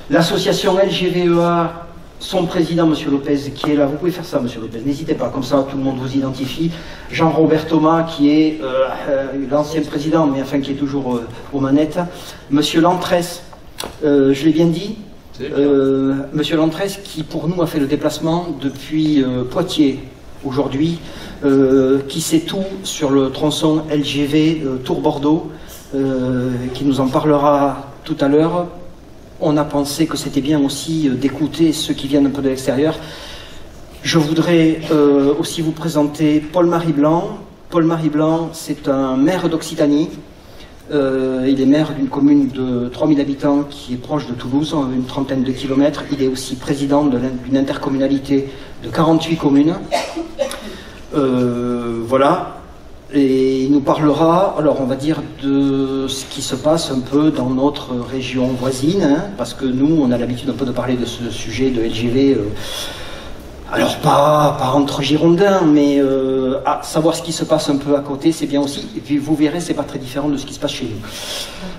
L'association LGVEA, son président, M. Lopez, qui est là, vous pouvez faire ça, M. Lopez, n'hésitez pas, comme ça tout le monde vous identifie. Jean-Robert Thomas, qui est l'ancien président, mais enfin qui est toujours aux manettes. M. Lantresse, je l'ai bien dit, M. Lantresse, qui pour nous a fait le déplacement depuis Poitiers aujourd'hui, qui sait tout sur le tronçon LGV Tours-Bordeaux, qui nous en parlera tout à l'heure. On a pensé que c'était bien aussi d'écouter ceux qui viennent un peu de l'extérieur. Je voudrais aussi vous présenter Paul-Marie Blanc. Paul-Marie Blanc, c'est un maire d'Occitanie. Il est maire d'une commune de 3000 habitants qui est proche de Toulouse, une trentaine de kilomètres. Il est aussi président d'une intercommunalité de 48 communes. Voilà. Et il nous parlera, alors on va dire, de ce qui se passe un peu dans notre région voisine, hein, parce que nous, on a l'habitude un peu de parler de ce sujet de LGV, alors pas entre Girondins, mais savoir ce qui se passe un peu à côté, c'est bien aussi. Et puis vous verrez, c'est pas très différent de ce qui se passe chez nous.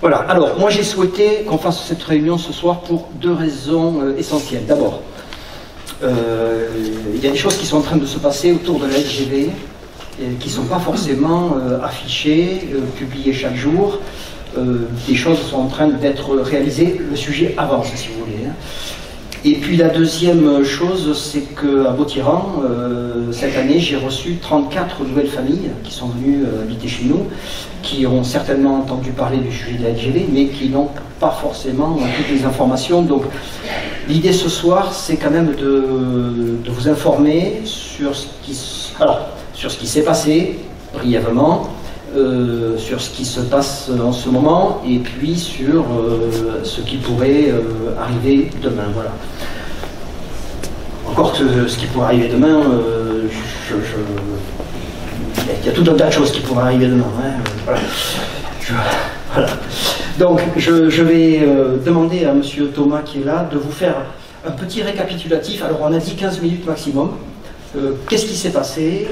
Voilà, alors moi j'ai souhaité qu'on fasse cette réunion ce soir pour deux raisons essentielles. D'abord, il y a des choses qui sont en train de se passer autour de la LGV, qui ne sont pas forcément affichées, publiées chaque jour. Des choses sont en train d'être réalisées, le sujet avance si vous voulez. Hein. Et puis la deuxième chose, c'est qu'à Vautiran, cette année, j'ai reçu 34 nouvelles familles qui sont venues habiter chez nous, qui ont certainement entendu parler du sujet de la LGV, mais qui n'ont pas forcément toutes les informations. Donc l'idée ce soir, c'est quand même de vous informer sur ce qui s'est passé, brièvement, sur ce qui se passe en ce moment, et puis sur ce qui pourrait arriver demain. Voilà. Encore que ce qui pourrait arriver demain, il y a tout un tas de choses qui pourraient arriver demain. Hein, voilà. Voilà. Donc, je vais demander à M. Thomas, qui est là, de vous faire un petit récapitulatif. Alors, on a dit 15 minutes maximum. Qu'est-ce qui s'est passé,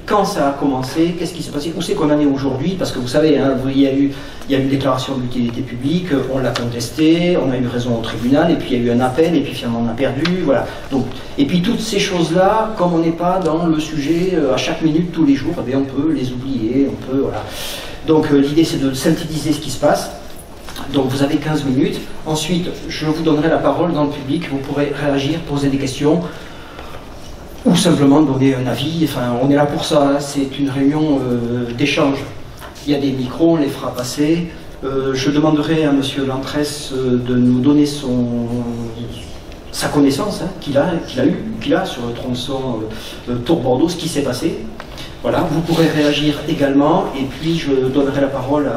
quand ça a commencé, qu'est-ce qui s'est passé, où c'est qu'on en est aujourd'hui, parce que vous savez, hein, il y a eu une déclaration d'utilité publique, on l'a contestée, on a eu raison au tribunal, et puis il y a eu un appel, et puis finalement on a perdu, voilà. Donc, et puis toutes ces choses-là, comme on n'est pas dans le sujet à chaque minute, tous les jours, eh bien, on peut les oublier, on peut, voilà. Donc l'idée c'est de synthétiser ce qui se passe. Donc vous avez 15 minutes, ensuite je vous donnerai la parole dans le public, vous pourrez réagir, poser des questions, ou simplement donner un avis. Enfin, on est là pour ça, hein. C'est une réunion d'échange. Il y a des micros, on les fera passer. Je demanderai à M. Lantresse de nous donner sa connaissance hein, qu'il a sur le tronçon Tours-Bordeaux, ce qui s'est passé. Voilà, vous pourrez réagir également, et puis je donnerai la parole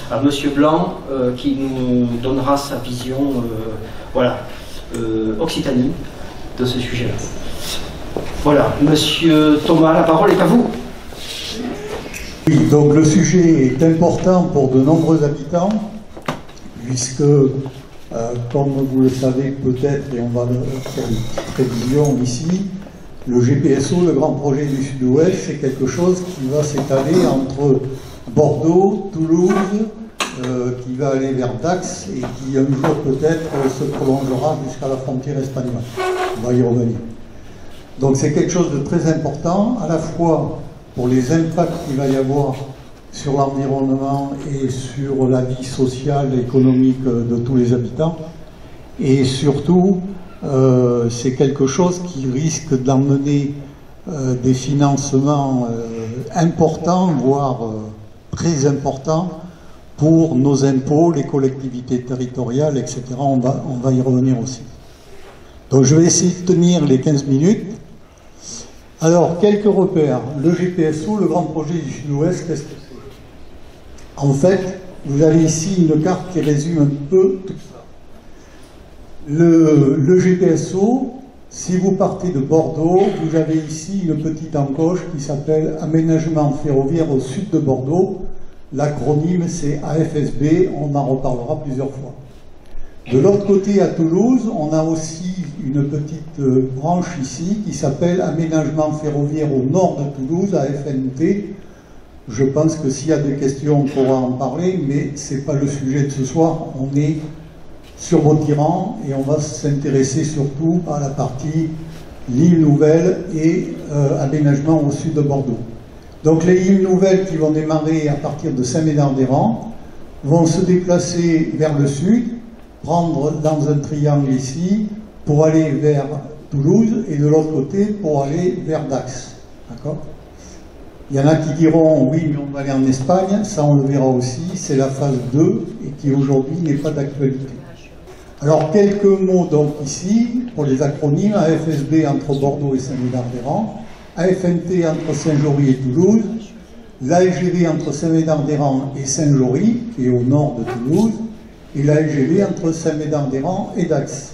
à M. Blanc, qui nous donnera sa vision Occitanie de ce sujet-là. Voilà, Monsieur Thomas, la parole est à vous. Oui, donc le sujet est important pour de nombreux habitants, puisque, comme vous le savez peut-être, et on va faire une petite prévision ici, le GPSO, le Grand Projet du Sud-Ouest, c'est quelque chose qui va s'étaler entre Bordeaux, Toulouse, qui va aller vers Dax, et qui un jour peut-être se prolongera jusqu'à la frontière espagnole. On va y revenir. Donc c'est quelque chose de très important, à la fois pour les impacts qu'il va y avoir sur l'environnement et sur la vie sociale et économique de tous les habitants. Et surtout, c'est quelque chose qui risque d'emmener des financements importants, voire très importants, pour nos impôts, les collectivités territoriales, etc. On va y revenir aussi. Donc je vais essayer de tenir les 15 minutes. Alors, quelques repères. Le GPSO, le Grand Projet du Sud-Ouest, qu'est-ce que c'est? En fait, vous avez ici une carte qui résume un peu tout ça. Le GPSO, si vous partez de Bordeaux, vous avez ici une petite encoche qui s'appelle Aménagement ferroviaire au sud de Bordeaux. L'acronyme, c'est AFSB, on en reparlera plusieurs fois. De l'autre côté, à Toulouse, on a aussi une petite branche ici qui s'appelle Aménagement ferroviaire au nord de Toulouse, AFNT. Je pense que s'il y a des questions, on pourra en parler, mais ce n'est pas le sujet de ce soir. On est sur Vautiran, et on va s'intéresser surtout à la partie l'île Nouvelle et aménagement au sud de Bordeaux. Donc les îles Nouvelles qui vont démarrer à partir de Saint-Médard-des-Rangs vont se déplacer vers le sud, prendre dans un triangle ici, pour aller vers Toulouse, et de l'autre côté pour aller vers Dax. D'accord ? Il y en a qui diront oui, mais on va aller en Espagne, ça on le verra aussi, c'est la phase 2 et qui aujourd'hui n'est pas d'actualité. Alors quelques mots donc ici pour les acronymes: AFSB entre Bordeaux et Saint-Médard-des-Rangs, AFNT entre Saint-Jory et Toulouse, l'ALGV entre Saint-Médard-des-Rangs et Saint-Jory, qui est au nord de Toulouse, et l'ALGV entre Saint-Médard-des-Rangs et Dax.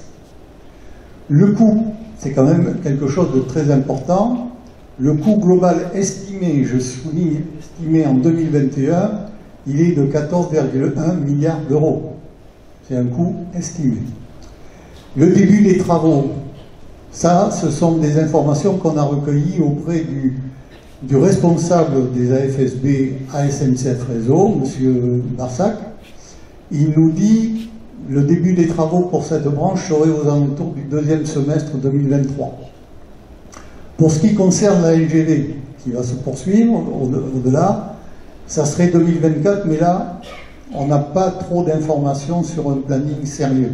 Le coût, c'est quand même quelque chose de très important. Le coût global estimé, je souligne, estimé en 2021, il est de 14,1 milliards d'euros. C'est un coût estimé. Le début des travaux, ça, ce sont des informations qu'on a recueillies auprès du responsable des AFSB à SNCF Réseau, M. Barsac. Il nous dit le début des travaux pour cette branche serait aux alentours du deuxième semestre 2023. Pour ce qui concerne la LGV, qui va se poursuivre au-delà, ça serait 2024, mais là, on n'a pas trop d'informations sur un planning sérieux.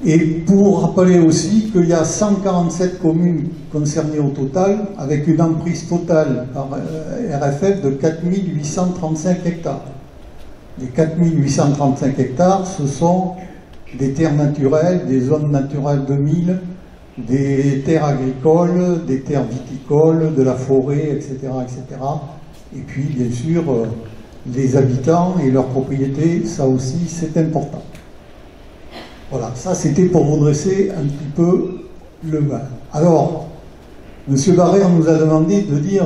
Et pour rappeler aussi qu'il y a 147 communes concernées au total, avec une emprise totale par RFF de 4835 hectares. Les 4835 hectares, ce sont des terres naturelles, des zones naturelles 2000, des terres agricoles, des terres viticoles, de la forêt, etc., etc. Et puis, bien sûr, les habitants et leurs propriétés, ça aussi, c'est important. Voilà, ça c'était pour vous dresser un petit peu le mal. Alors, M. Barrère nous a demandé de dire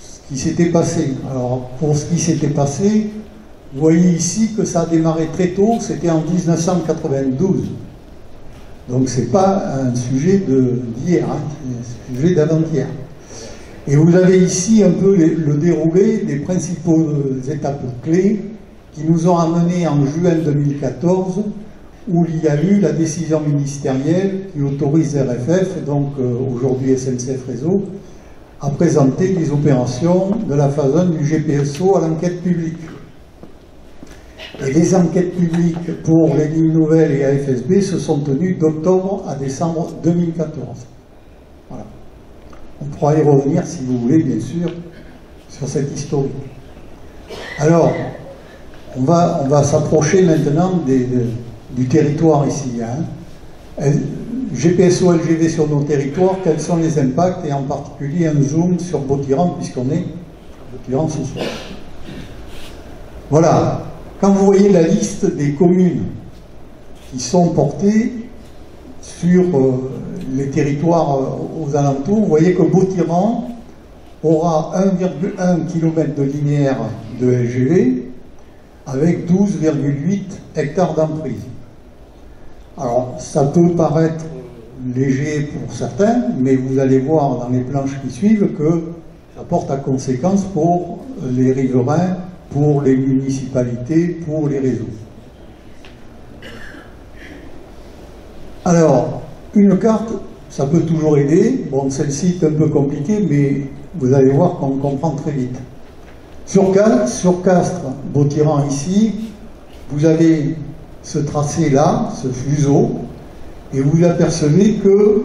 ce qui s'était passé. Alors, pour ce qui s'était passé, vous voyez ici que ça a démarré très tôt, c'était en 1992. Donc c'est pas un sujet d'hier, hein, c'est un sujet d'avant-hier. Et vous avez ici un peu le déroulé des principales étapes clés qui nous ont amenés en juin 2014, où il y a eu la décision ministérielle qui autorise RFF, donc aujourd'hui SNCF Réseau, à présenter les opérations de la phase 1 du GPSO à l'enquête publique. Et les enquêtes publiques pour les lignes nouvelles et AFSB se sont tenues d'octobre à décembre 2014. Voilà. On pourra y revenir, si vous voulez, bien sûr, sur cette historique. Alors, on va s'approcher maintenant du territoire ici. Hein. GPSO LGV sur nos territoires, quels sont les impacts, et en particulier un zoom sur Vautiran, puisqu'on est sur Vautiran ce soir. Voilà. Quand vous voyez la liste des communes qui sont portées sur les territoires aux alentours, vous voyez que Vautiran aura 1,1 km de linéaire de LGV avec 12,8 hectares d'emprise. Alors, ça peut paraître léger pour certains, mais vous allez voir dans les planches qui suivent que ça porte à conséquence pour les riverains, pour les municipalités, pour les réseaux. Alors, une carte, ça peut toujours aider. Bon, celle-ci est un peu compliquée, mais vous allez voir qu'on comprend très vite. Sur Castres, Vautiran ici, vous avez ce tracé-là, ce fuseau, et vous apercevez que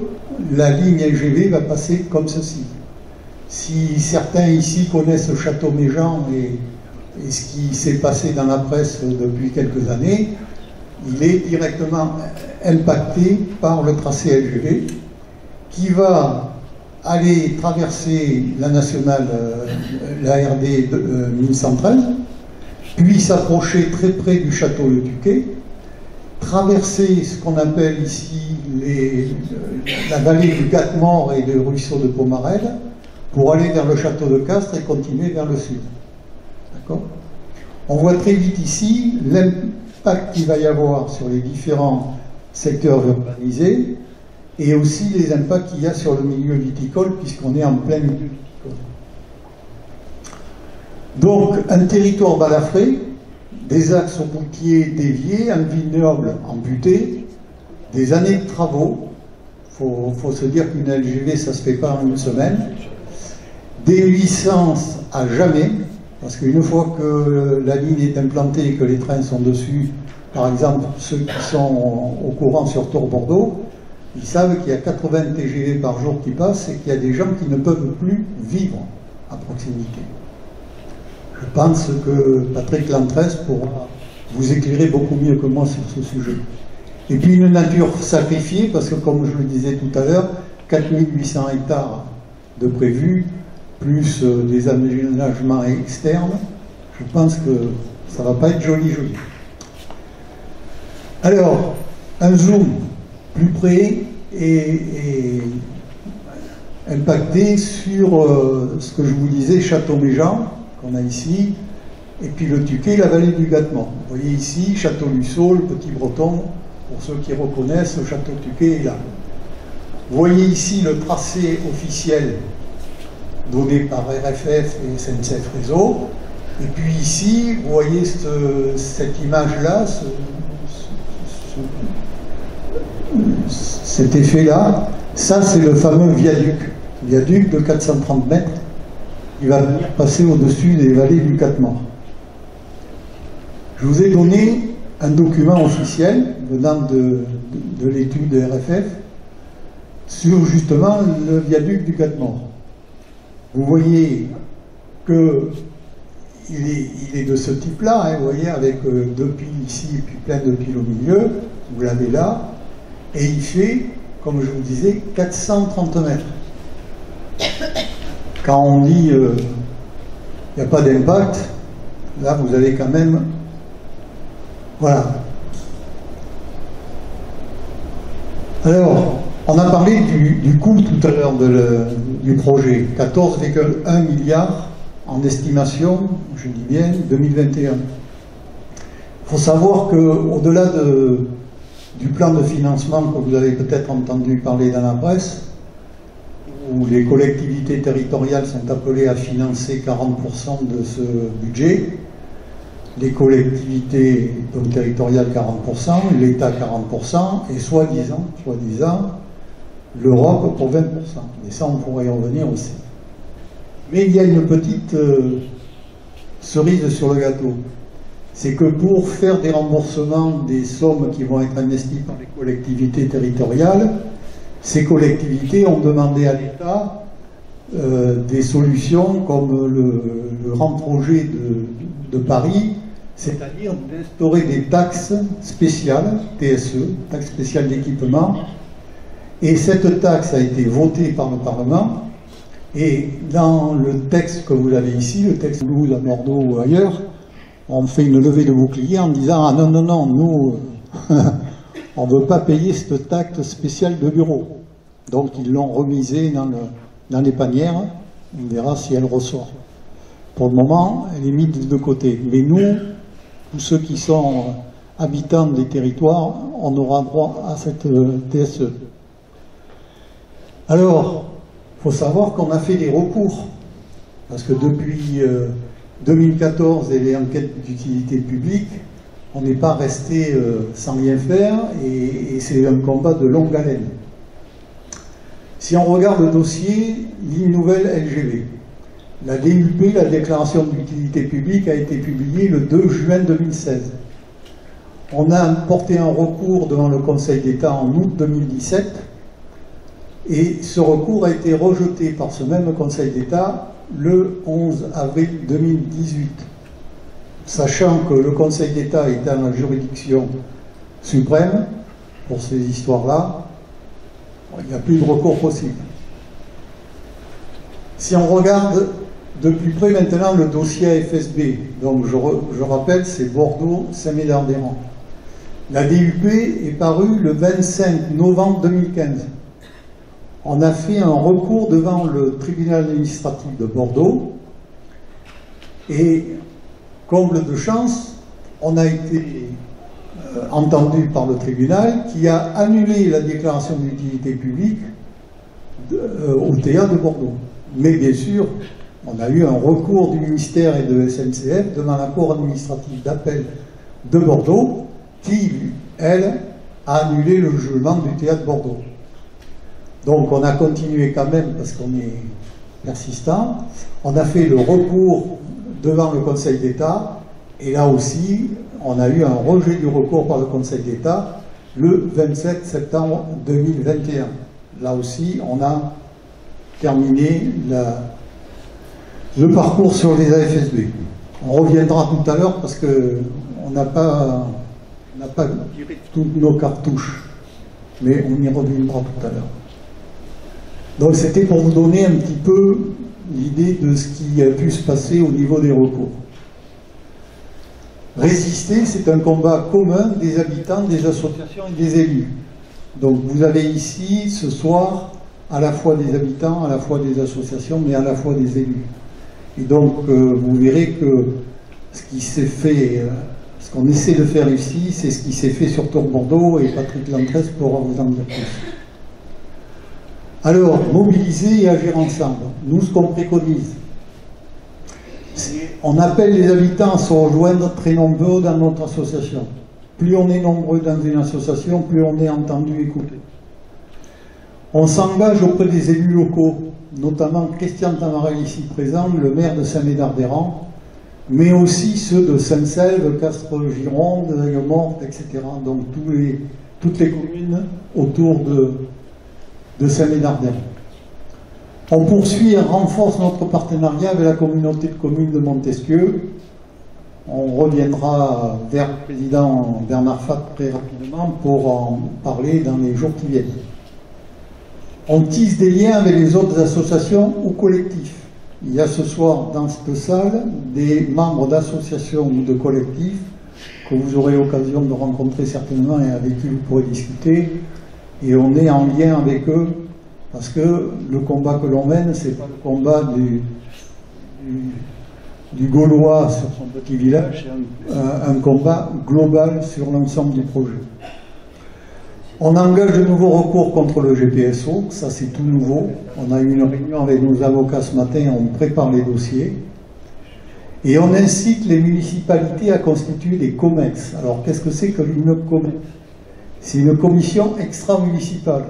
la ligne LGV va passer comme ceci. Si certains ici connaissent le Château Méjean et ce qui s'est passé dans la presse depuis quelques années, il est directement impacté par le tracé LGV qui va aller traverser la nationale, la RD 1113, puis s'approcher très près du château Le Tuquet, traverser ce qu'on appelle ici la vallée du Gat-Mort et le ruisseau de Pomarède pour aller vers le château de Castres et continuer vers le sud. On voit très vite ici l'impact qu'il va y avoir sur les différents secteurs urbanisés et aussi les impacts qu'il y a sur le milieu viticole puisqu'on est en plein milieu viticole. Donc un territoire balafré des axes routiers déviés, un vignoble amputé, des années de travaux. Faut se dire qu'une LGV, ça ne se fait pas en une semaine. Des licences à jamais, parce qu'une fois que la ligne est implantée et que les trains sont dessus, par exemple ceux qui sont au courant sur Tours-Bordeaux, ils savent qu'il y a 80 TGV par jour qui passent et qu'il y a des gens qui ne peuvent plus vivre à proximité. Je pense que Patrick Lantresse pourra vous éclairer beaucoup mieux que moi sur ce sujet. Et puis une nature sacrifiée, parce que comme je le disais tout à l'heure, 4800 hectares de prévus, plus des aménagements externes, je pense que ça ne va pas être joli. Alors, un zoom plus près et impacté sur ce que je vous disais, Château-Méjean, qu'on a ici, et puis le Tuquet, la vallée du Gattement. Vous voyez ici, Château-Lussol, le Petit Breton, pour ceux qui reconnaissent, le Château Tuquet est là. Vous voyez ici le tracé officiel donné par RFF et SNCF Réseau, et puis ici, vous voyez cette image-là, cet effet-là, ça c'est le fameux viaduc de 430 mètres, qui va venir passer au-dessus des vallées du Gattement. Je vous ai donné un document officiel venant de l'étude de RFF sur justement le viaduc du Gattement. Vous voyez qu'il est de ce type-là, hein, vous voyez, avec deux piles ici et puis plein de piles au milieu, vous l'avez là, et il fait, comme je vous disais, 430 mètres. Quand on dit il n'y a pas d'impact, là vous avez quand même... Voilà. Alors, on a parlé du coût tout à l'heure du projet, 14,1 milliards en estimation, je dis bien, 2021. Il faut savoir qu'au-delà du plan de financement que vous avez peut-être entendu parler dans la presse, où les collectivités territoriales sont appelées à financer 40% de ce budget, les collectivités donc territoriales 40%, l'État 40%, et soi-disant, l'Europe pour 20%. Et ça, on pourrait y revenir aussi. Mais il y a une petite cerise sur le gâteau. C'est que pour faire des remboursements des sommes qui vont être investies par les collectivités territoriales, ces collectivités ont demandé à l'État des solutions comme le grand projet de Paris, c'est-à-dire d'instaurer des taxes spéciales, TSE, taxes spéciales d'équipement. Et cette taxe a été votée par le Parlement. Et dans le texte que vous avez ici, le texte Toulouse, à Bordeaux ou ailleurs, on fait une levée de bouclier en disant « Ah non, non, non, nous, on ne veut pas payer cette taxe spéciale de bureau. » Donc ils l'ont remisée dans les panières, on verra si elle ressort. Pour le moment, elle est mise de côté. Mais nous, tous ceux qui sont habitants des territoires, on aura droit à cette TSE. Alors, il faut savoir qu'on a fait des recours, parce que depuis 2014 et les enquêtes d'utilité publique, on n'est pas resté sans rien faire, et c'est un combat de longue haleine. Si on regarde le dossier, ligne nouvelle LGV, la DUP, la déclaration d'utilité publique, a été publiée le 2 juin 2016. On a porté un recours devant le Conseil d'État en août 2017, et ce recours a été rejeté par ce même Conseil d'État le 11 avril 2018. Sachant que le Conseil d'État est dans la juridiction suprême pour ces histoires-là, il n'y a plus de recours possible. Si on regarde de plus près maintenant le dossier AFSB, donc je rappelle, c'est Bordeaux-Saint-Médard-des-Rangs. La DUP est parue le 25 novembre 2015. On a fait un recours devant le tribunal administratif de Bordeaux et, comble de chance, on a été entendu par le tribunal qui a annulé la déclaration d'utilité publique au TA de Bordeaux. Mais bien sûr, On a eu un recours du ministère et de SNCF devant la Cour administrative d'appel de Bordeaux qui, elle, a annulé le jugement du théâtre Bordeaux. Donc on a continué quand même parce qu'on est persistant. On a fait le recours devant le Conseil d'État et là aussi on a eu un rejet du recours par le Conseil d'État le 27 septembre 2021. Là aussi on a terminé le parcours sur les AFSB. On reviendra tout à l'heure parce qu'on n'a pas tiré toutes nos cartouches, mais on y reviendra tout à l'heure. Donc c'était pour vous donner un petit peu l'idée de ce qui a pu se passer au niveau des recours. Résister, c'est un combat commun des habitants, des associations et des élus. Donc vous avez ici, ce soir, à la fois des habitants, à la fois des associations, mais à la fois des élus. Et donc vous verrez que ce qui s'est fait, ce qu'on essaie de faire ici, c'est ce qui s'est fait sur Tour Bordeaux, et Patrick Lantresse pourra vous en dire plus. Alors, mobiliser et agir ensemble. Nous, ce qu'on préconise, on appelle les habitants à se rejoindre très nombreux dans notre association. Plus on est nombreux dans une association, plus on est entendu, écouté. On s'engage auprès des élus locaux, notamment Christian Tamarel ici présent, le maire de Saint-Médard-des-Rangs, mais aussi ceux de Saint-Selve, Castres-Gironde, Aigues-Mortes, etc. Donc toutes les communes autour de Saint-Médard-des-Rangs. On poursuit et renforce notre partenariat avec la communauté de communes de Montesquieu. On reviendra vers le président Bernard Fath très rapidement pour en parler dans les jours qui viennent. On tisse des liens avec les autres associations ou collectifs. Il y a ce soir dans cette salle des membres d'associations ou de collectifs que vous aurez l'occasion de rencontrer certainement et avec qui vous pourrez discuter. Et on est en lien avec eux parce que le combat que l'on mène, c'est pas le combat du Gaulois sur son petit village, c'est un combat global sur l'ensemble du projet. On engage de nouveaux recours contre le GPSO, ça c'est tout nouveau. On a eu une réunion avec nos avocats ce matin, on prépare les dossiers. Et on incite les municipalités à constituer des COMEX. Alors qu'est-ce que c'est qu'une COMEX? C'est une commission extra-municipale.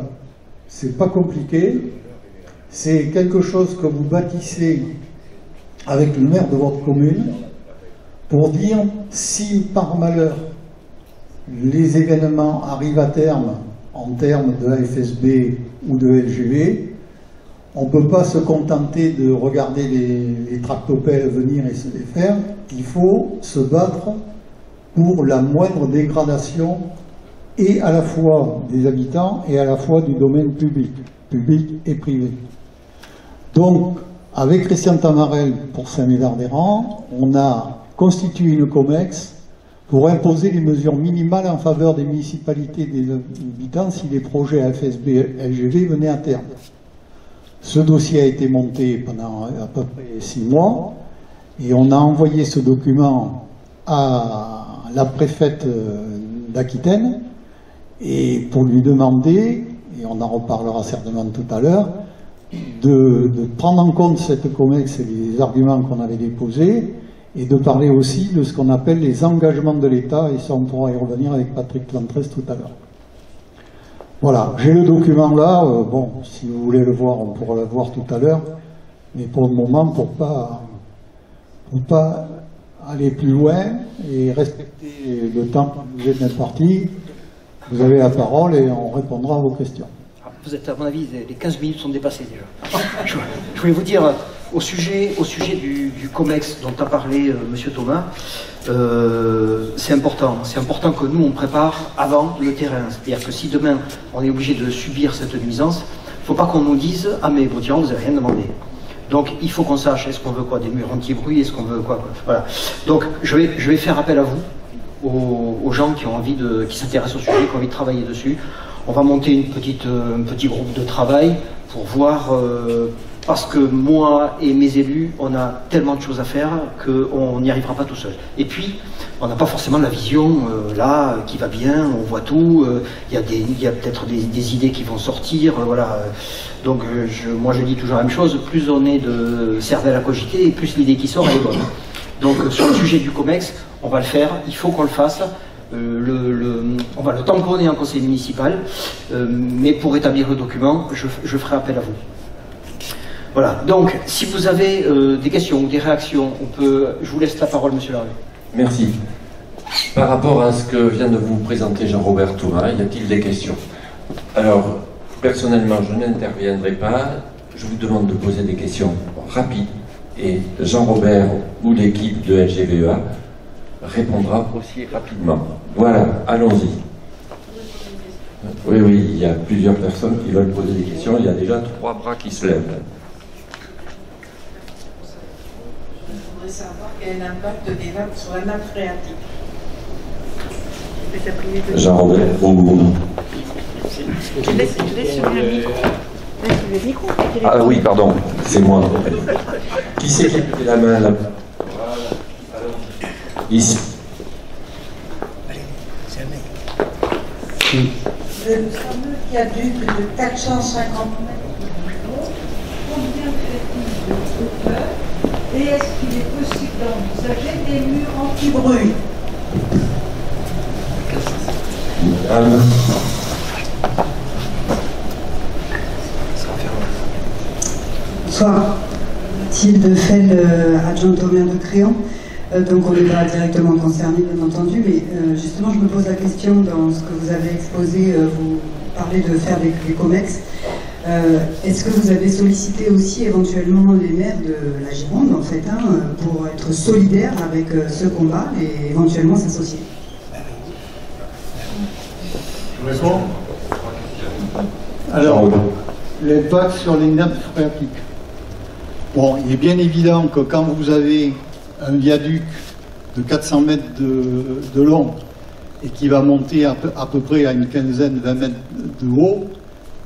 C'est pas compliqué. C'est quelque chose que vous bâtissez avec le maire de votre commune pour dire si par malheur les événements arrivent à terme en termes de AFSB ou de LGV, on ne peut pas se contenter de regarder les tractopelles venir et se défaire. Il faut se battre pour la moindre dégradation et à la fois des habitants et à la fois du domaine public et privé. Donc, avec Christian Tamarel pour Saint-Médard-des-Rangs, on a constitué une COMEX pour imposer les mesures minimales en faveur des municipalités et des habitants si les projets AFSB LGV venaient à terme. Ce dossier a été monté pendant à peu près 6 mois et on a envoyé ce document à la préfète d'Aquitaine et pour lui demander, et on en reparlera certainement tout à l'heure, de prendre en compte cette COMEX et les arguments qu'on avait déposés et de parler aussi de ce qu'on appelle les engagements de l'État, et ça on pourra y revenir avec Patrick Lantresse tout à l'heure. Voilà, j'ai le document là, bon, si vous voulez le voir, on pourra le voir tout à l'heure, mais pour le moment, pour pas aller plus loin et respecter le temps que vous êtes imparti, vous avez la parole et on répondra à vos questions. Vous êtes, à mon avis, les 15 minutes sont dépassées déjà. Je voulais vous dire, au sujet du COMEX dont a parlé M. Thomas, c'est important que nous, on prépare avant le terrain. C'est-à-dire que si demain, on est obligé de subir cette nuisance, il ne faut pas qu'on nous dise « Ah mais vous n'avez rien demandé ». Donc il faut qu'on sache, est-ce qu'on veut quoi, des murs anti-bruit, est-ce qu'on veut quoi, voilà. Donc je vais faire appel à vous, aux gens qui ont envie qui s'intéressent au sujet, qui ont envie de travailler dessus. On va monter un petit groupe de travail pour voir parce que moi et mes élus, on a tellement de choses à faire qu'on n'y arrivera pas tout seul. Et puis, on n'a pas forcément la vision là qui va bien, on voit tout, il y a peut-être des idées qui vont sortir, voilà. Donc moi je dis toujours la même chose, plus on est de cervelle à cogiter, et plus l'idée qui sort elle est bonne. Donc sur le sujet du COMEX, on va le faire, il faut qu'on le fasse. On va le tamponner en conseil municipal, mais pour établir le document, je ferai appel à vous. Voilà, donc si vous avez des questions ou des réactions, je vous laisse la parole, monsieur Larue. Merci. Par rapport à ce que vient de vous présenter Jean-Robert Thomas, y a-t-il des questions? Alors, personnellement, je n'interviendrai pas. Je vous demande de poser des questions rapides et Jean-Robert ou l'équipe de LGVEA répondra aussi rapidement. Voilà, allons-y. Oui, il y a plusieurs personnes qui veulent poser des questions. Il y a déjà 3 bras qui se lèvent. Je voudrais savoir quel est l'impact des nappes sur la nappe phréatique. Jean-Robert, Ah oui, pardon, c'est moi. Qui c'est qui a levé la main là? Ici. Le fameux viaduc de 450 mètres de haut, combien fait-il de hauteur? Et est-ce qu'il est possible d'envisager des murs anti-bruit? Bonsoir, Mathilde Fell, adjointe au maire de Créon. Donc on n'est pas directement concerné, bien entendu, mais justement je me pose la question dans ce que vous avez exposé, vous parlez de faire des COMEX. Est-ce que vous avez sollicité aussi éventuellement les maires de la Gironde, en fait, pour être solidaires avec ce combat et éventuellement s'associer? Alors, l'impact sur les nappes phréatiques. Bon, il est bien évident que quand vous avez un viaduc de 400 mètres de long et qui va monter à peu près à une quinzaine, 20 mètres de haut,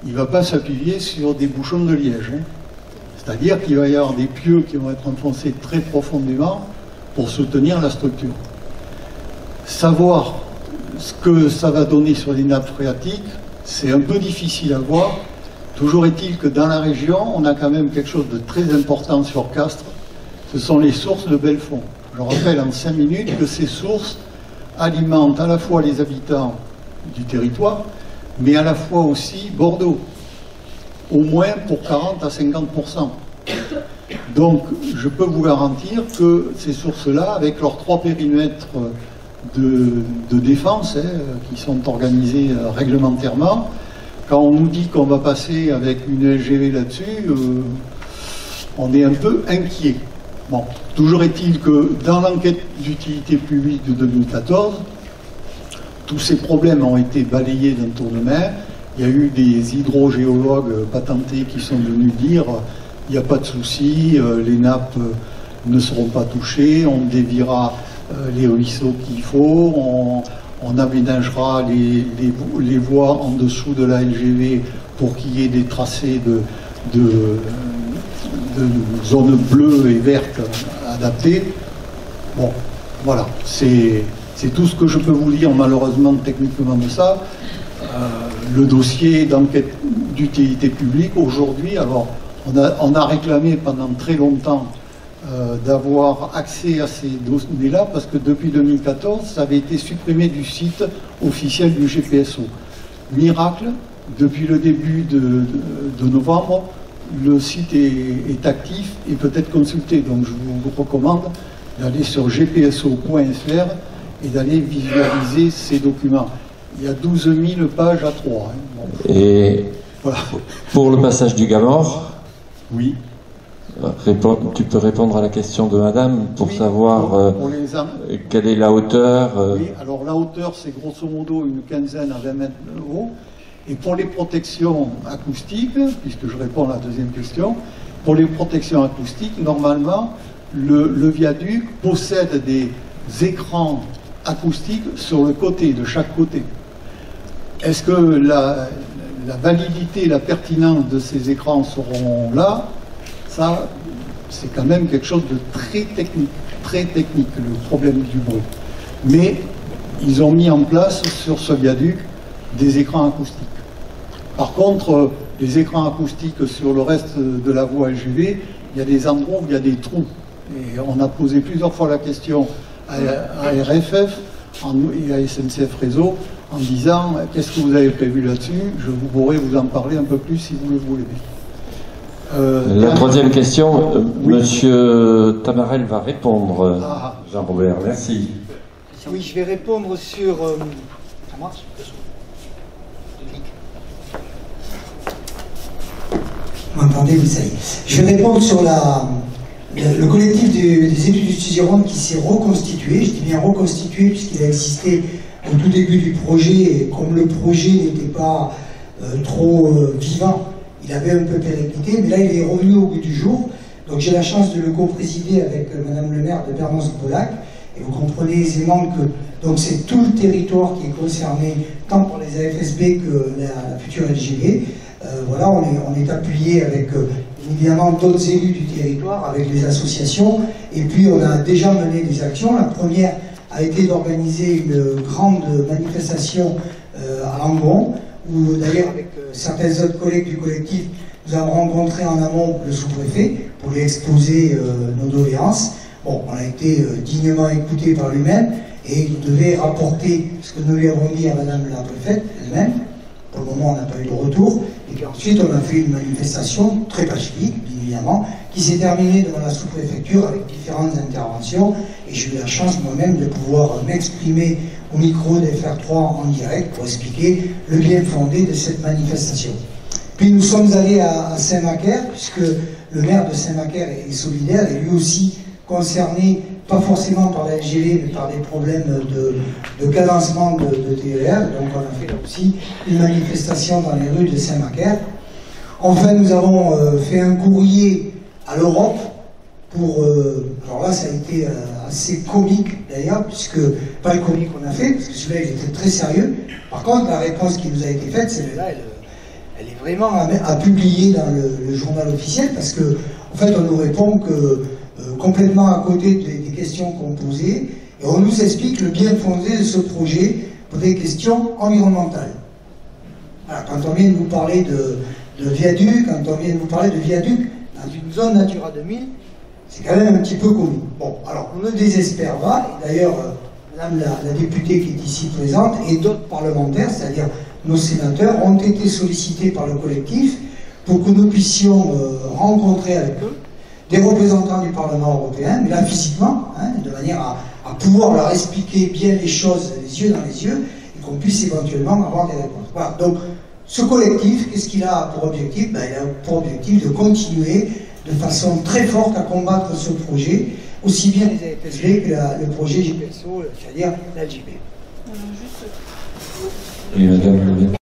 il ne va pas s'appuyer sur des bouchons de liège. C'est-à-dire qu'il va y avoir des pieux qui vont être enfoncés très profondément pour soutenir la structure. Savoir ce que ça va donner sur les nappes phréatiques, c'est un peu difficile à voir. Toujours est-il que dans la région, on a quand même quelque chose de très important sur Castres, ce sont les sources de Belfond. Je rappelle en 5 minutes que ces sources alimentent à la fois les habitants du territoire, mais à la fois aussi Bordeaux, au moins pour 40 à 50%. Donc je peux vous garantir que ces sources-là, avec leurs 3 périmètres de défense qui sont organisés réglementairement, quand on nous dit qu'on va passer avec une LGV là-dessus, on est un peu inquiet. Bon, toujours est-il que dans l'enquête d'utilité publique de 2014, tous ces problèmes ont été balayés d'un tour de main. Il y a eu des hydrogéologues patentés qui sont venus dire il n'y a pas de souci, les nappes ne seront pas touchées, on déviera les ruisseaux qu'il faut, on aménagera les voies en dessous de la LGV pour qu'il y ait des tracés de zones bleues et vertes adaptées. Bon, voilà, c'est tout ce que je peux vous dire malheureusement techniquement de ça. Le dossier d'enquête d'utilité publique aujourd'hui, alors on a réclamé pendant très longtemps d'avoir accès à ces données-là parce que depuis 2014, ça avait été supprimé du site officiel du GPSO. Miracle, depuis le début de novembre, le site est actif et peut être consulté. Donc je vous recommande d'aller sur gpso.fr et d'aller visualiser ces documents. Il y a 12 000 pages à 3. Bon. Et voilà. Pour le passage du Gamor, oui. Tu peux répondre à la question de madame pour savoir pour quelle est la hauteur Oui, alors la hauteur c'est grosso modo une quinzaine à 20 mètres de haut. Et pour les protections acoustiques, puisque je réponds à la deuxième question, pour les protections acoustiques, normalement, le viaduc possède des écrans acoustiques sur le côté, de chaque côté. Est-ce que la validité, la pertinence de ces écrans seront là? ça, c'est quand même quelque chose de très technique, le problème du bruit. Mais ils ont mis en place sur ce viaduc des écrans acoustiques. Par contre, les écrans acoustiques sur le reste de la voie LGV, il y a des endroits où il y a des trous. Et on a posé plusieurs fois la question à RFF et à SNCF Réseau en disant qu'est-ce que vous avez prévu là-dessus? Je pourrais vous en parler un peu plus si vous le voulez. La troisième question, oui. Monsieur Tamarel va répondre. Jean-Robert, merci. Oui, je vais répondre sur... Ça marche ? Vous m'entendez? Oui, ça y est. Je vais répondre sur le collectif des élus du Sud-Gironde qui s'est reconstitué. Je dis bien reconstitué puisqu'il a existé au tout début du projet et comme le projet n'était pas trop vivant, il avait un peu pérennité, mais là il est revenu au bout du jour. Donc j'ai la chance de le co-présider avec Madame le maire de Bernance-Polac. Et vous comprenez aisément que c'est tout le territoire qui est concerné, tant par les AFSB que la future LGV. Voilà, on est appuyé avec évidemment d'autres élus du territoire, avec les associations, et puis on a déjà mené des actions. La première a été d'organiser une grande manifestation à Langon, où d'ailleurs avec certains autres collègues du collectif, nous avons rencontré en amont le sous-préfet pour lui exposer nos doléances. Bon, on a été dignement écoutés par lui-même, et il devait rapporter ce que nous lui avons dit à Madame la préfète elle-même. Pour le moment, on n'a pas eu de retour. Et puis ensuite, on a fait une manifestation très pacifique, bien évidemment, qui s'est terminée devant la sous-préfecture avec différentes interventions. Et j'ai eu la chance moi-même de pouvoir m'exprimer au micro des FR3 en direct pour expliquer le bien fondé de cette manifestation. Puis nous sommes allés à Saint-Macaire, puisque le maire de Saint-Macaire est solidaire et lui aussi concerné, pas forcément par la LGV, mais par des problèmes de cadencement de TER. Donc on a fait là aussi une manifestation dans les rues de Saint-Macaire. Enfin, nous avons fait un courrier à l'Europe pour... alors là, ça a été assez comique d'ailleurs, puisque... Pas le comique qu'on a fait, parce que celui-là, il était très sérieux. Par contre, la réponse qui nous a été faite, celle-là, elle est vraiment à publier dans le journal officiel, parce que en fait, on nous répond que complètement à côté des questions qu'on posait, et on nous explique le bien fondé de ce projet pour des questions environnementales. Voilà, quand on vient de vous parler de viaduc, quand on vient de vous parler de viaduc dans une zone Natura 2000, c'est quand même un petit peu commun. Bon, alors on ne désespère pas, et d'ailleurs, Madame la députée qui est ici présente, et d'autres parlementaires, c'est-à-dire nos sénateurs, ont été sollicités par le collectif pour que nous puissions rencontrer avec eux des représentants du Parlement européen, mais là physiquement, hein, de manière à pouvoir leur expliquer bien les choses les yeux dans les yeux, et qu'on puisse éventuellement avoir des réponses. Voilà, donc ce collectif, qu'est-ce qu'il a pour objectif? Ben, il a pour objectif de continuer de façon très forte à combattre ce projet, aussi bien les AFSB que le projet GPSO, c'est-à-dire la LGB. Et Madame